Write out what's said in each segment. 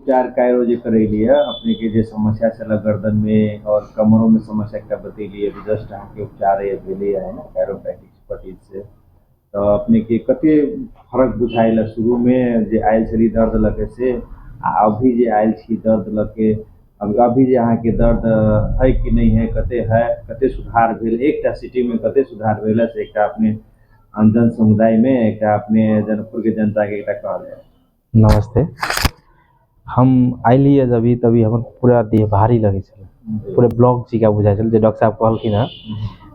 उपचार कायरो जे करैली है अपने के जे समस्या छला गर्दन में और कमरों में समस्या का बतैली अभी जस्ट अहाँ के उपचार भेले है ना कायरोप्रैक्टिक पट्टी से तो अपने के कते फर्क बुझाइल शुरू में जे आयल छली दर्द लगे से अभी जे आयल छी दर्द लगे अभी जे अहाँ के दर्द है कि नहीं है कते सुधार भेल एकटा सिटी में कते सुधार भेल से एकटा अपने जन समुदाय में एकटा अपने जनकपुर के जनता के एकटा कहल जाए। नमस्ते। हम आइली अभी तभी हमर पूरा देह भारी लगे छे पूरे ब्लॉक जी का बुझाई छे डॉक्टर साहब कहलखिन है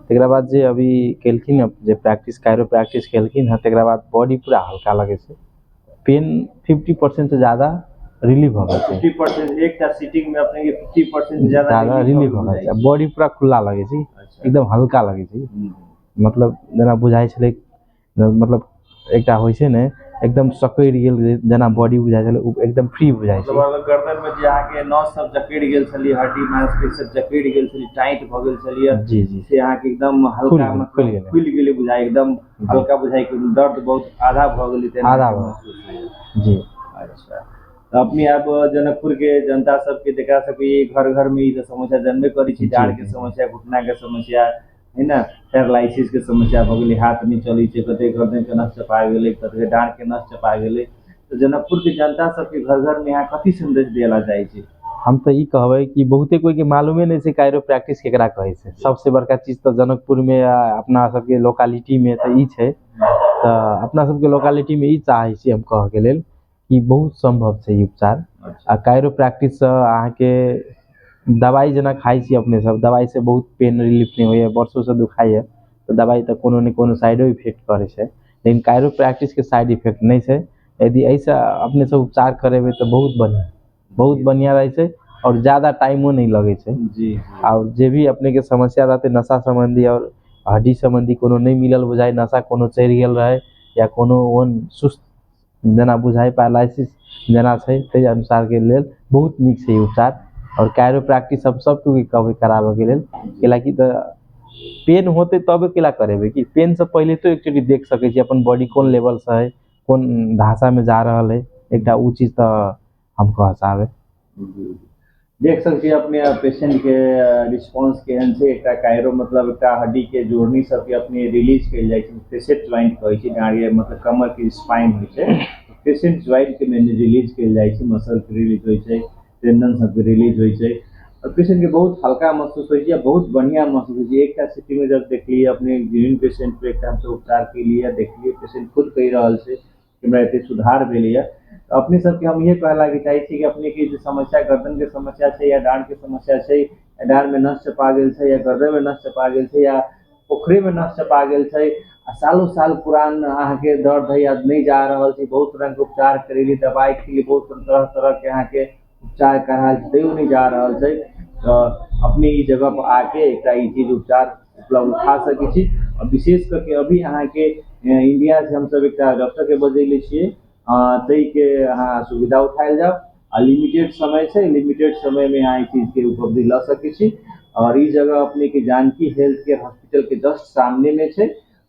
तकरा बाद जे अभी केलखिन जे प्रैक्टिस कायरो प्रैक्टिस केलखिन है तकरा बाद बॉडी पूरा हल्का लगे छे पेन 50% से ज्यादा रिलीव हो गए 50% एकटा सीटिंग में अपने के 50% से ज्यादा रिलीव हो गए बॉडी पूरा खुला लगे छे एकदम हल्का लगे छे मतलब जना बुझाई छे मतलब एकटा होय छे ने एकदम सकैर गेल जना बॉडी बुझाई छे एकदम फ्री बुझाई छे मतलब गर्दन में जे आके नस सब जकड़ गेल छली हड्डी मांसपेशी सब जकड़ गेल छली टाइट भ गेल छली जी जी से आके एकदम हल्का मतलब खुल गेले बुझाई एकदम हल्का बुझाई कि दर्द बहुत आधा भ गेली तेना आधा जी। अच्छा तो अपनी आप जनकपुर के जनता सब के देखा सके घर घर में ये समस्या जन्मे करी छी डाढ़ के समस्या घुटना के समस्या है ना पैरालिसिस के समस्या भ गेलै हाथ नहीं चली छे कते गर्दन के नस चपा गेलै कते डाढ़ के नस चपा गेलै तो जनकपुर के जनता सब के घर घर में यहाँ कथी संदेश देला जाय छे। हम तो ये कहबे कि बहुते कोई के मालूमे नहीं छे कायरो प्रैक्टिस केकरा कहे छे सबसे बड़का चीज तो जनकपुर में अपना सबके लोकालिटी में तो ई छे तो अपना सबके लोकालिटी में ई चाहे छी हम कह के लेल कि बहुत संभव छे उपचार आ कायरो प्रैक्टिस से अहाँ के दवाई जना खाई छी अपने सब दवाई से बहुत पेन रिलीफ नहीं होय वर्षों से दुखाई है तो दवाई तो कोनो न कोनो साइडो इफेक्ट करे छे लेकिन कायरो प्रैक्टिस के साइड इफेक्ट नहीं छे यदि ऐसा अपने सब उपचार करेबे तो बहुत बढ़िया रहे छे और ज्यादा टाइमो नहीं लगे छे जी और जे भी अपने के समस्या रहते नशा संबंधी और हड्डी संबंधी कोनो नहीं मिलल बुझाई नशा कोनो चढ़ गेल रहे या कोनो ओन सुस्त जना बुझाई पैरालिसिस जना छे ते अनुसार के लेल बहुत नीक छे उपचार और कायरो प्रैक्टिस सब के कभी करावे के लेल केला कि त पेन होते तब केला करेबे कि पेन से पहले तो एक्चुअली देख सके छी अपन बॉडी कौन लेवल से है कौन ढांचा में जा रहल है एकटा उ चीज तो हम कह चाहबे देख सकते अपने पेशेंट के रिस्पांस केहन छे एकटा कायरो मतलब एकटा हड्डी के जोड़नी सब के अपने रिलीज कइल जाय छे फेसेट जॉइंट कहै छे डाँड़िया मतलब कमर के स्पाइन होय छे फेसेट जॉइंट के में रिलीज कइल जाय छे मसल के रिलीज होय छे टेंडन सब के रिलीज होय छे और पेशेंट के बहुत हल्का महसूस होय छे बहुत बढ़िया महसूस होय छे एकटा सिटी में जब देखलिए अपने जिन पेशेंट पे एकटा हम उपचार के लिए देखलिए पेशेंट खुद कह रहल छे कि हमरा एते सुधार भेलिए अपने सबके हम ये कहला कि चाहे कि अपने के जो समस्या गर्दन के समस्या है या डांड के समस्या है या डांड में नस चपा गेल है या गर्दन में नस चपा गेल है या पोखरे में नस चपा गेल है सालों साल पुरान अहाँ के दर्द है या नहीं जा रहा है बहुत तरह के उपचार करेली दवाई के लिए बहुत तरह तरह के अहाँ के उपचार कराल तैयो नहीं जा रहा है तो अपने ई जगह पर आके एक चीज उपचार उपलब्ध उठा सके छी और विशेष करके अभी अहाँ के इंडिया से हम सब एक डॉक्टर के बजैले छिए तई के अहाँ सुविधा उठायल जाओ लिमिटेड समय से लिमिटेड समय में यहाँ चीज के उपलब्धि ला सके छी और इस जगह अपने के जानकी हेल्थ केयर हॉस्पिटल के जस्ट सामने में छे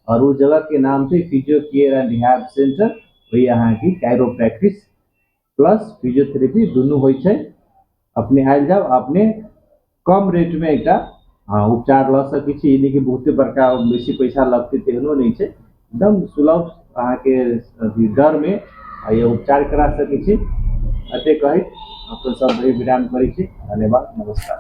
और उस जगह के नाम से physio care and rehab centre वही यहाँ की कायरोप्रैक्टिस प्लस फिजियोथेरेपी दोनों होय छे अपने आयल जाओ अपने कम रेट में एक उपचार ला सके छी यानी कि बहुते बड़का बेसी पैसा लगते तेहनो नहीं छे एकदम सुलभ अहाँ के दर में ये उपचार करा सके छी अते कहित अपन सब विराम करै छी धन्यवाद नमस्कार।